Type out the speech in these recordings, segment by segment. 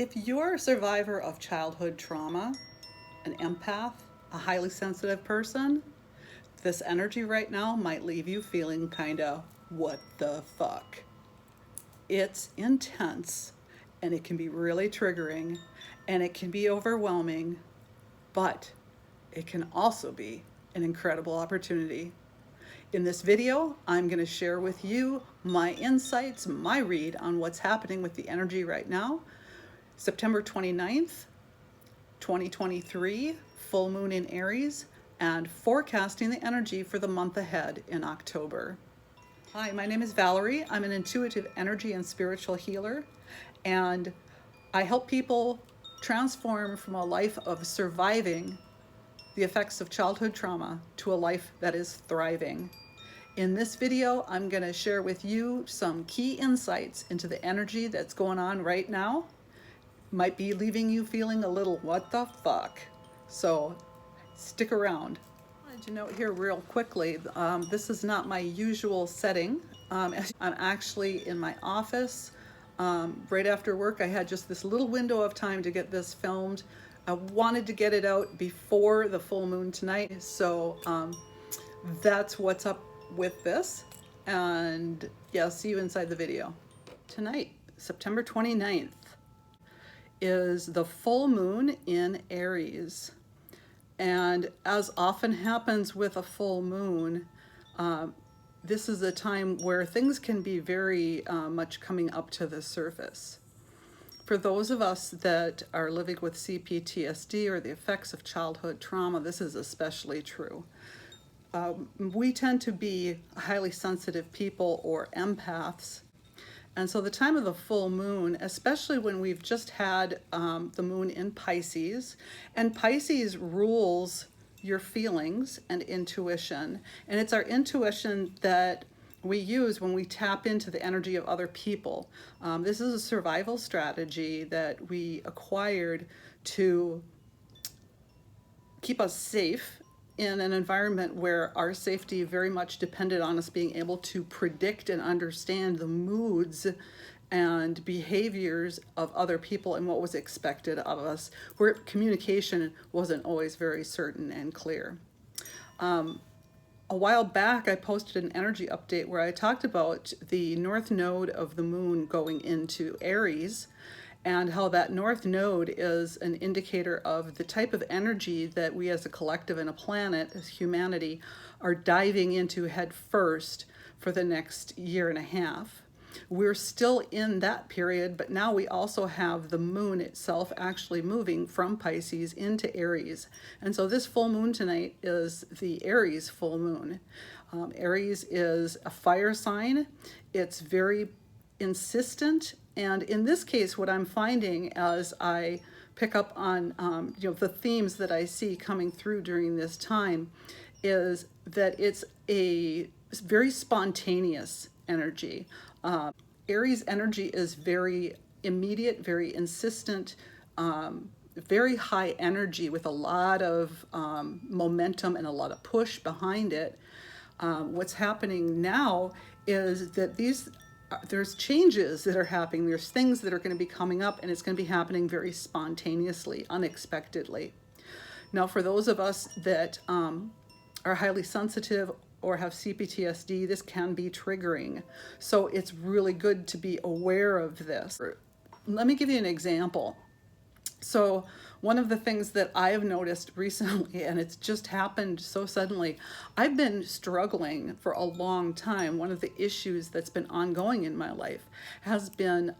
If you're a survivor of childhood trauma, an empath, a highly sensitive person, this energy right now might leave you feeling kind of, what the fuck? It's intense and it can be really triggering and it can be overwhelming, but it can also be an incredible opportunity. In this video, I'm going to share with you my insights, my read on what's happening with the energy right now. September 29th, 2023, full moon in Aries, and forecasting the energy for the month ahead in October. Hi, my name is Valerie. I'm an intuitive energy and spiritual healer, and I help people transform from a life of surviving the effects of childhood trauma to a life that is thriving. In this video, I'm going to share with you some key insights into the energy that's going on right now. Might be leaving you feeling a little what the fuck. So stick around. I wanted to note here real quickly, this is not my usual setting. I'm actually in my office. Right after work, I had just this little window of time to get this filmed. I wanted to get it out before the full moon tonight, so that's what's up with this. And yeah, I'll see you inside the video. Tonight, September 29th, is the full moon in Aries. And as often happens with a full moon, this is a time where things can be very much coming up to the surface. For those of us that are living with CPTSD or the effects of childhood trauma, this is especially true. We tend to be highly sensitive people or empaths. And so the time of the full moon, especially when we've just had the moon in Pisces, and Pisces rules your feelings and intuition. And it's our intuition that we use when we tap into the energy of other people. This is a survival strategy that we acquired to keep us safe in an environment where our safety very much depended on us being able to predict and understand the moods and behaviors of other people and what was expected of us, where communication wasn't always very certain and clear. A while back, I posted an energy update where I talked about the north node of the moon going into Aries, and how that north node is an indicator of the type of energy that we as a collective and a planet, as humanity, are diving into head first for the next year and a half. We're still in that period, but now we also have the moon itself actually moving from Pisces into Aries. And so this full moon tonight is the Aries full moon. Aries is a fire sign. It's very insistent. And in this case, what I'm finding as I pick up on the themes that I see coming through during this time is that it's a very spontaneous energy. Aries energy is very immediate, very insistent, very high energy with a lot of momentum and a lot of push behind it. What's happening now is that there's changes that are happening. There's things that are going to be coming up, and it's going to be happening very spontaneously, unexpectedly. Now, for those of us that are highly sensitive or have CPTSD, this can be triggering. So it's really good to be aware of this. Let me give you an example. So one of the things that I have noticed recently, and it's just happened so suddenly, I've been struggling for a long time. One of the issues that's been ongoing in my life has been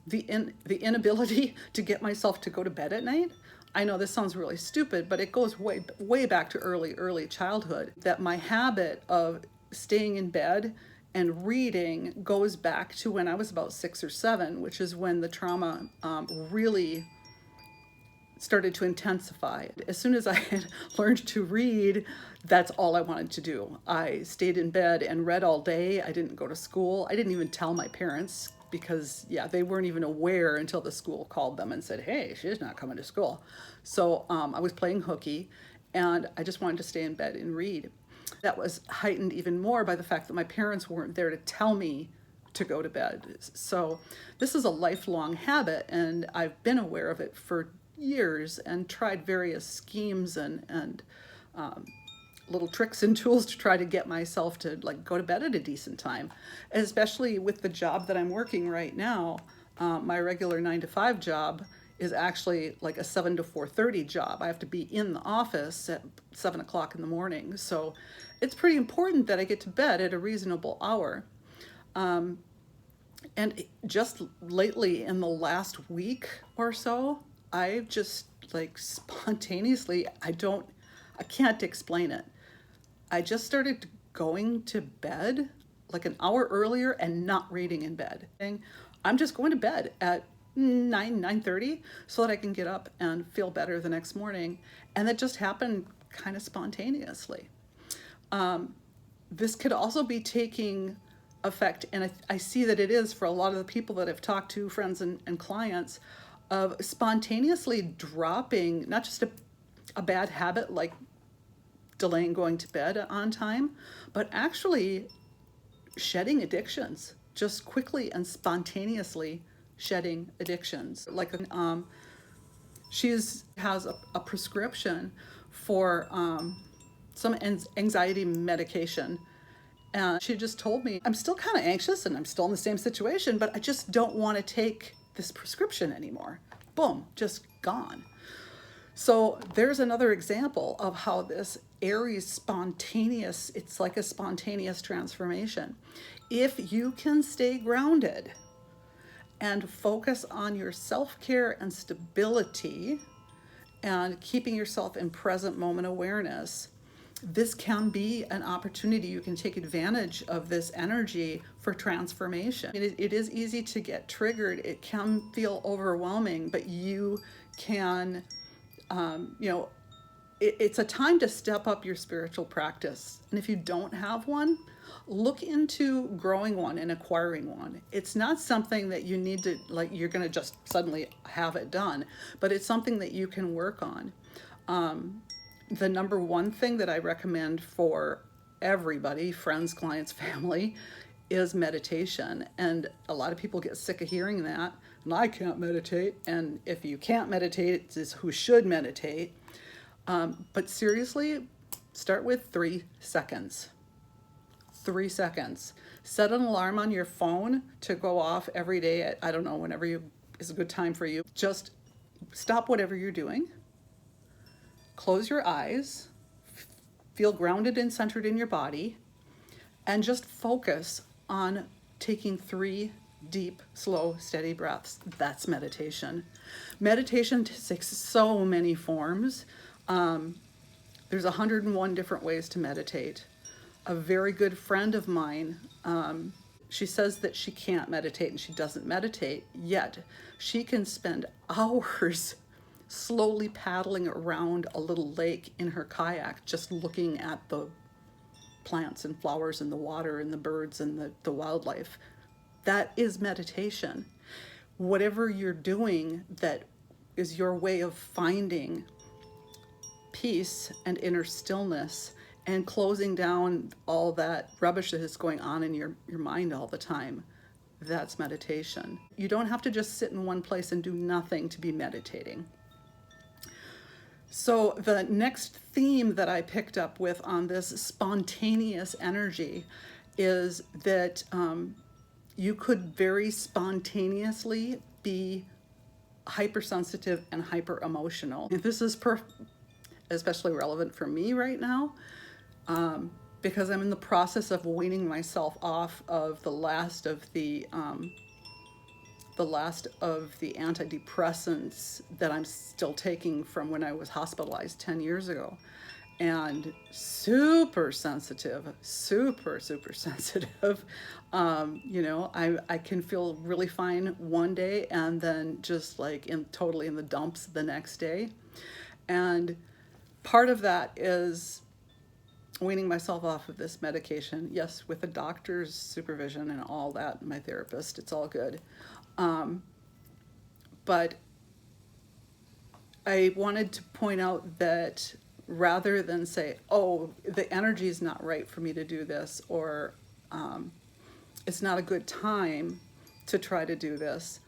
the inability to get myself to go to bed at night. I know this sounds really stupid, but it goes way back to early childhood, that my habit of staying in bed and reading goes back to when I was about 6 or 7, which is when the trauma really started to intensify. As soon as I had learned to read, that's all I wanted to do. I stayed in bed and read all day. I didn't go to school. I didn't even tell my parents because, yeah, they weren't even aware until the school called them and said, hey, she's not coming to school. So I was playing hooky, and I just wanted to stay in bed and read. That was heightened even more by the fact that my parents weren't there to tell me to go to bed. So this is a lifelong habit, and I've been aware of it for years and tried various schemes and little tricks and tools to try to get myself to like go to bed at a decent time, especially with the job that I'm working right now. My regular 9 to 5 job is actually like a 7 to 4:30 job. I have to be in the office at 7 o'clock in the morning. So it's pretty important that I get to bed at a reasonable hour. And just lately, in the last week or so, I've just like spontaneously, I can't explain it. I just started going to bed like an hour earlier and not reading in bed. I'm just going to bed at 9:30 so that I can get up and feel better the next morning. And that just happened kind of spontaneously. This could also be taking effect, and I see that it is for a lot of the people that I've talked to, friends and clients, of spontaneously dropping not just a bad habit like delaying going to bed on time, but actually shedding addictions, just quickly and spontaneously shedding addictions. Like she has a prescription for some anxiety medication. And she just told me, I'm still kind of anxious and I'm still in the same situation, but I just don't want to take this prescription anymore. Boom, just gone. So there's another example of how this Aries spontaneous, it's like a spontaneous transformation. If you can stay grounded and focus on your self-care and stability and keeping yourself in present moment awareness, this can be an opportunity. You can take advantage of this energy for transformation. It is easy to get triggered. It can feel overwhelming, but you can, it's a time to step up your spiritual practice. And if you don't have one, look into growing one and acquiring one. It's not something that you need to, like, you're going to just suddenly have it done, but it's something that you can work on. The number one thing that I recommend for everybody, friends, clients, family, is meditation. And a lot of people get sick of hearing that, and I can't meditate. And if you can't meditate, it's who should meditate. But seriously, start with 3 seconds. 3 seconds. Set an alarm on your phone to go off every day at, I don't know, whenever is a good time for you. Just stop whatever you're doing. Close your eyes, feel grounded and centered in your body, and just focus on taking 3 deep, slow, steady breaths. That's meditation. Meditation takes so many forms. There's 101 different ways to meditate. A very good friend of mine, she says that she can't meditate and she doesn't meditate, yet she can spend hours slowly paddling around a little lake in her kayak, just looking at the plants and flowers and the water and the birds and the wildlife. That is meditation. Whatever you're doing that is your way of finding peace and inner stillness and closing down all that rubbish that is going on in your mind all the time, that's meditation. You don't have to just sit in one place and do nothing to be meditating. So the next theme that I picked up with on this spontaneous energy is that you could very spontaneously be hypersensitive and hyper emotional. And this is especially relevant for me right now, because I'm in the process of weaning myself off of the last of the antidepressants that I'm still taking from when I was hospitalized 10 years ago. And super sensitive, super sensitive. I can feel really fine one day and then just like totally in the dumps the next day. And part of that is weaning myself off of this medication. Yes, with a doctor's supervision and all that, my therapist, it's all good. But I wanted to point out that rather than say, oh, the energy is not right for me to do this, or it's not a good time to try to do this.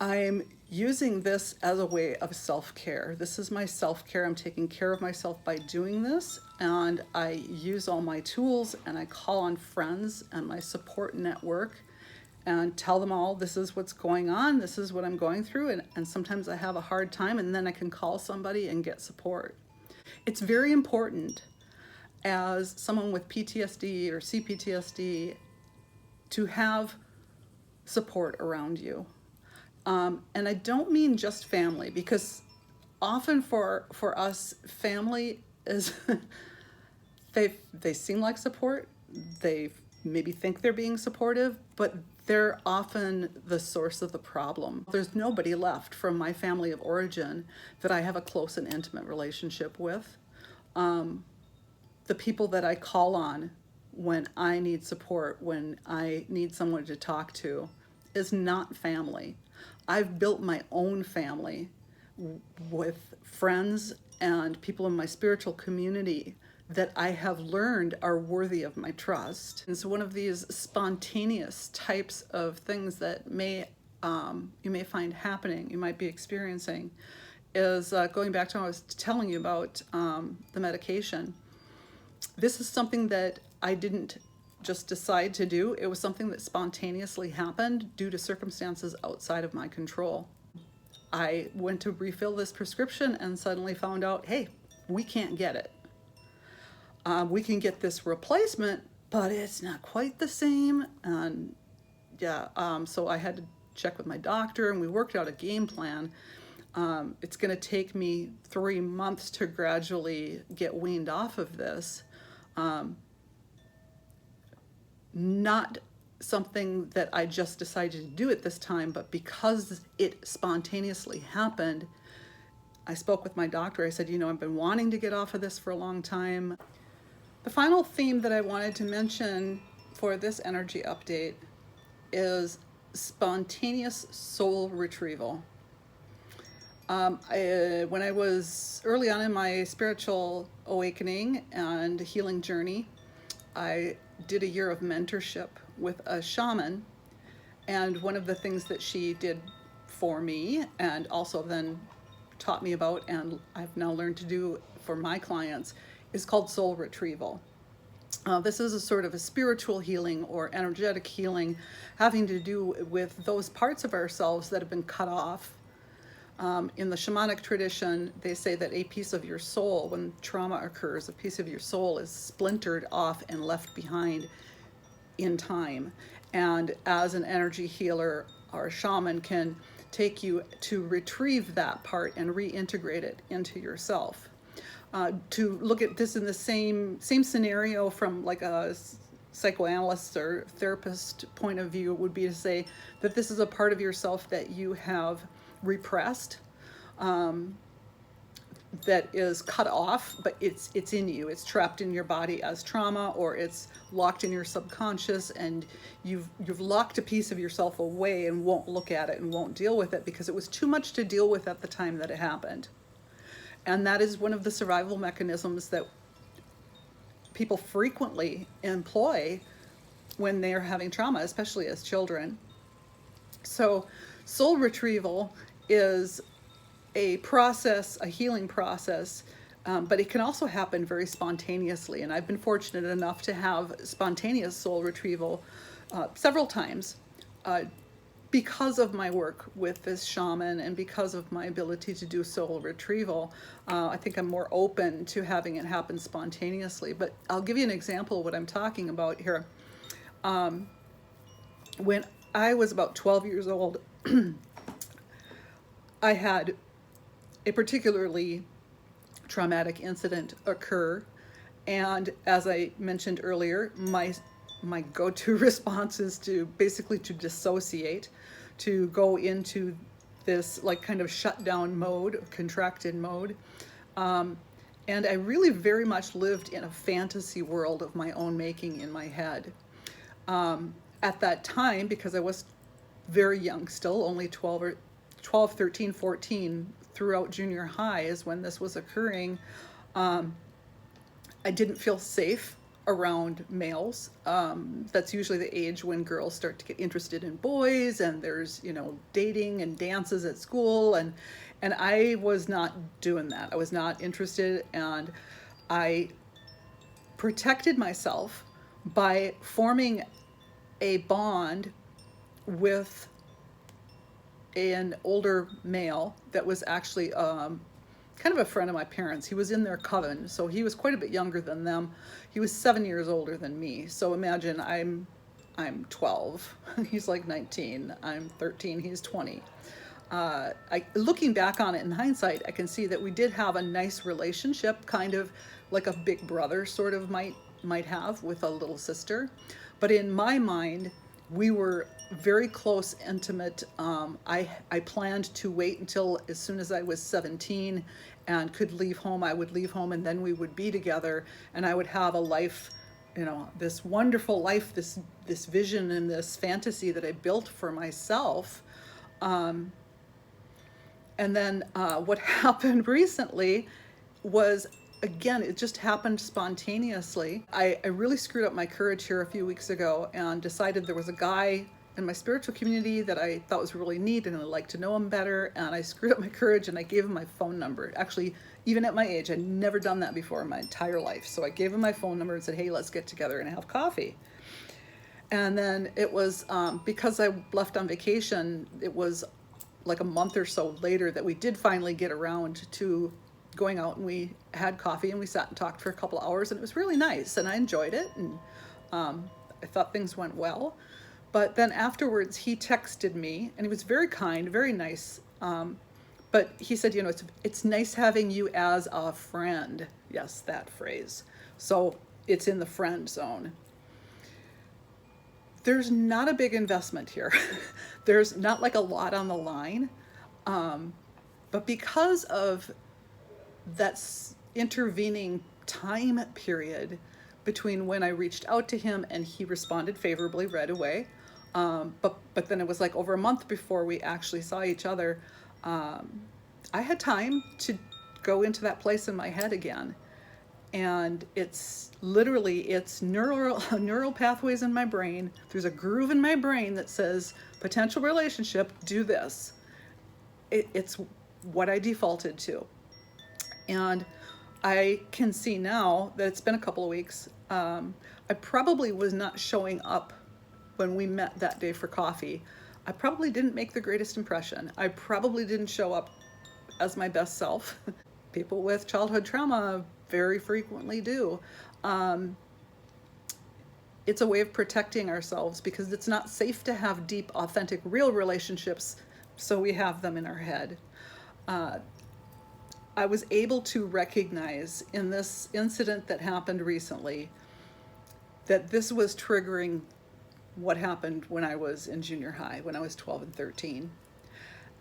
I'm using this as a way of self-care. This is my self-care. I'm taking care of myself by doing this, and I use all my tools, and I call on friends and my support network and tell them all, this is what's going on, this is what I'm going through, and sometimes I have a hard time, and then I can call somebody and get support. It's very important as someone with PTSD or CPTSD to have support around you. And I don't mean just family, because often for us, family is, they seem like support, they maybe think they're being supportive, but they're often the source of the problem. There's nobody left from my family of origin that I have a close and intimate relationship with. The people that I call on when I need support, when I need someone to talk to, is not family. I've built my own family with friends and people in my spiritual community that I have learned are worthy of my trust. And so one of these spontaneous types of things that you may find happening, you might be experiencing, is going back to what I was telling you about the medication. This is something that I didn't just decide to do. It was something that spontaneously happened due to circumstances outside of my control. I went to refill this prescription and suddenly found out, hey, we can't get it. We can get this replacement, but it's not quite the same. And yeah, so I had to check with my doctor, and we worked out a game plan. It's going to take me 3 months to gradually get weaned off of this. Not something that I just decided to do at this time, but because it spontaneously happened, I spoke with my doctor. I said, I've been wanting to get off of this for a long time. The final theme that I wanted to mention for this energy update is spontaneous soul retrieval. When I was early on in my spiritual awakening and healing journey, I did a year of mentorship with a shaman, and one of the things that she did for me and also then taught me about, and I've now learned to do for my clients, is called soul retrieval. This is a sort of a spiritual healing or energetic healing having to do with those parts of ourselves that have been cut off. In the shamanic tradition, they say that a piece of your soul, when trauma occurs, a piece of your soul is splintered off and left behind in time. And as an energy healer or a shaman can take you to retrieve that part and reintegrate it into yourself. To look at this in the same scenario from like a psychoanalyst or therapist point of view would be to say that this is a part of yourself that you have repressed, that is cut off, but it's in you. It's trapped in your body as trauma, or it's locked in your subconscious, and you've locked a piece of yourself away and won't look at it and won't deal with it because it was too much to deal with at the time that it happened. And that is one of the survival mechanisms that people frequently employ when they are having trauma, especially as children. So soul retrieval is a process, a healing process, but it can also happen very spontaneously. And I've been fortunate enough to have spontaneous soul retrieval several times because of my work with this shaman and because of my ability to do soul retrieval. I think I'm more open to having it happen spontaneously. But I'll give you an example of what I'm talking about here. When I was about 12 years old, I had a particularly traumatic incident occur, and as I mentioned earlier, my go-to response is to basically to dissociate, to go into this like kind of shutdown mode, contracted mode, and I really very much lived in a fantasy world of my own making in my head. At that time, because I was very young still, only 12, 13, 14, throughout junior high is when this was occurring, I didn't feel safe around males. That's usually the age when girls start to get interested in boys, and there's, you know, dating and dances at school, and I was not doing that. I was not interested, and I protected myself by forming a bond with an older male that was actually kind of a friend of my parents. He was in their coven, so he was quite a bit younger than them. He was 7 years older than me. So imagine I'm 12, he's like 19, I'm 13, he's 20. Looking back on it in hindsight, I can see that we did have a nice relationship, kind of like a big brother sort of might have with a little sister. But in my mind, we were very close, intimate. I planned to wait until as soon as I was 17 and could leave home. I would leave home, and then we would be together, and I would have a life, you know, this wonderful life, this vision and this fantasy that I built for myself. And then what happened recently was, again, it just happened spontaneously. I really screwed up my courage here a few weeks ago and decided there was a guy in my spiritual community that I thought was really neat, and I'd like to know him better. And I screwed up my courage and I gave him my phone number. Actually, even at my age, I'd never done that before in my entire life. So I gave him my phone number and said, hey, let's get together and have coffee. And then it was, because I left on vacation, it was like a month or so later that we did finally get around to going out, and we had coffee and we sat and talked for a couple hours, and it was really nice, and I enjoyed it, and I thought things went well. But then afterwards he texted me, and he was very kind, very nice, but he said, you know, it's nice having you as a friend. Yes, that phrase. So it's in the friend zone. There's not a big investment here. There's not like a lot on the line, but because of that intervening time period between when I reached out to him and he responded favorably right away, but then it was like over a month before we actually saw each other. I had time to go into that place in my head again, and it's literally, it's neural pathways in my brain. There's a groove in my brain that says potential relationship, do this. It's what I defaulted to. And I can see now that it's been a couple of weeks. I probably was not showing up when we met that day for coffee. I probably didn't make the greatest impression. I probably didn't show up as my best self. People with childhood trauma very frequently do. It's a way of protecting ourselves because it's not safe to have deep, authentic, real relationships, so we have them in our head. I was able to recognize in this incident that happened recently that this was triggering what happened when I was in junior high, when I was 12 and 13.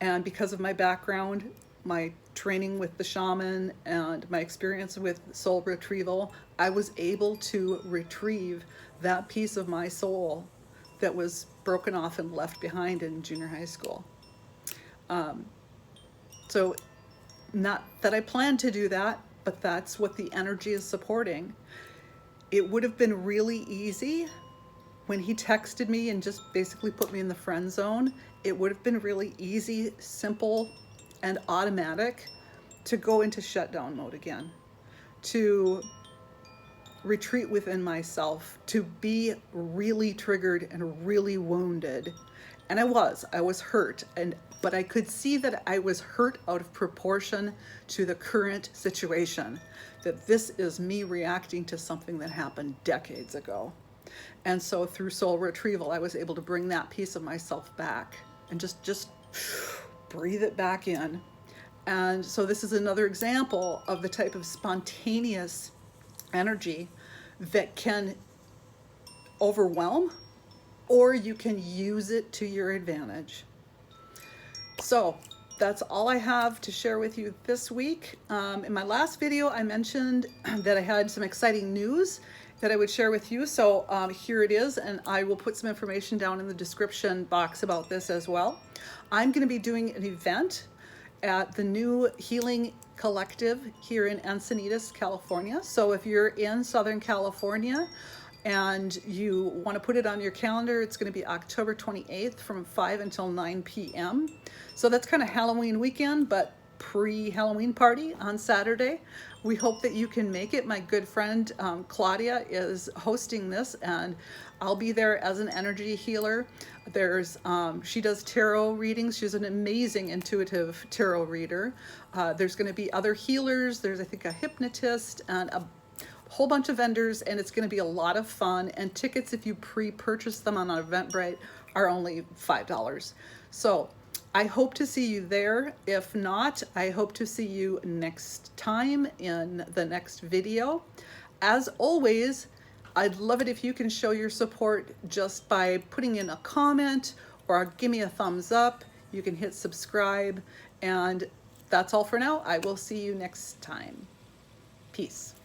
And because of my background, my training with the shaman and my experience with soul retrieval, I was able to retrieve that piece of my soul that was broken off and left behind in junior high school. So not that I planned to do that, but that's what the energy is supporting. It would have been really easy when he texted me and just basically put me in the friend zone. It would have been really easy, simple, and automatic to go into shutdown mode again, to retreat within myself, to be really triggered and really wounded. And I was hurt, but I could see that I was hurt out of proportion to the current situation, that this is me reacting to something that happened decades ago. And so through soul retrieval, I was able to bring that piece of myself back and just breathe it back in. And so this is another example of the type of spontaneous energy that can overwhelm, or you can use it to your advantage. So that's all I have to share with you this week. In my last video, I mentioned that I had some exciting news that I would share with you. So here it is, and I will put some information down in the description box about this as well. I'm going to be doing an event. at the new Healing Collective here in Encinitas, California. So if you're in Southern California and you want to put it on your calendar, it's going to be October 28th from 5 until 9 p.m. So that's kind of Halloween weekend, but pre-Halloween party on Saturday. We hope that you can make it. My good friend Claudia is hosting this, and I'll be there as an energy healer. She does tarot readings. She's an amazing intuitive tarot reader. There's going to be other healers. There's, I think, a hypnotist and a whole bunch of vendors, and it's going to be a lot of fun. And tickets, if you pre-purchase them on Eventbrite, are only $5. So I hope to see you there. If not, I hope to see you next time in the next video. As always, I'd love it if you can show your support just by putting in a comment or give me a thumbs up. You can hit subscribe, and that's all for now. I will see you next time. Peace.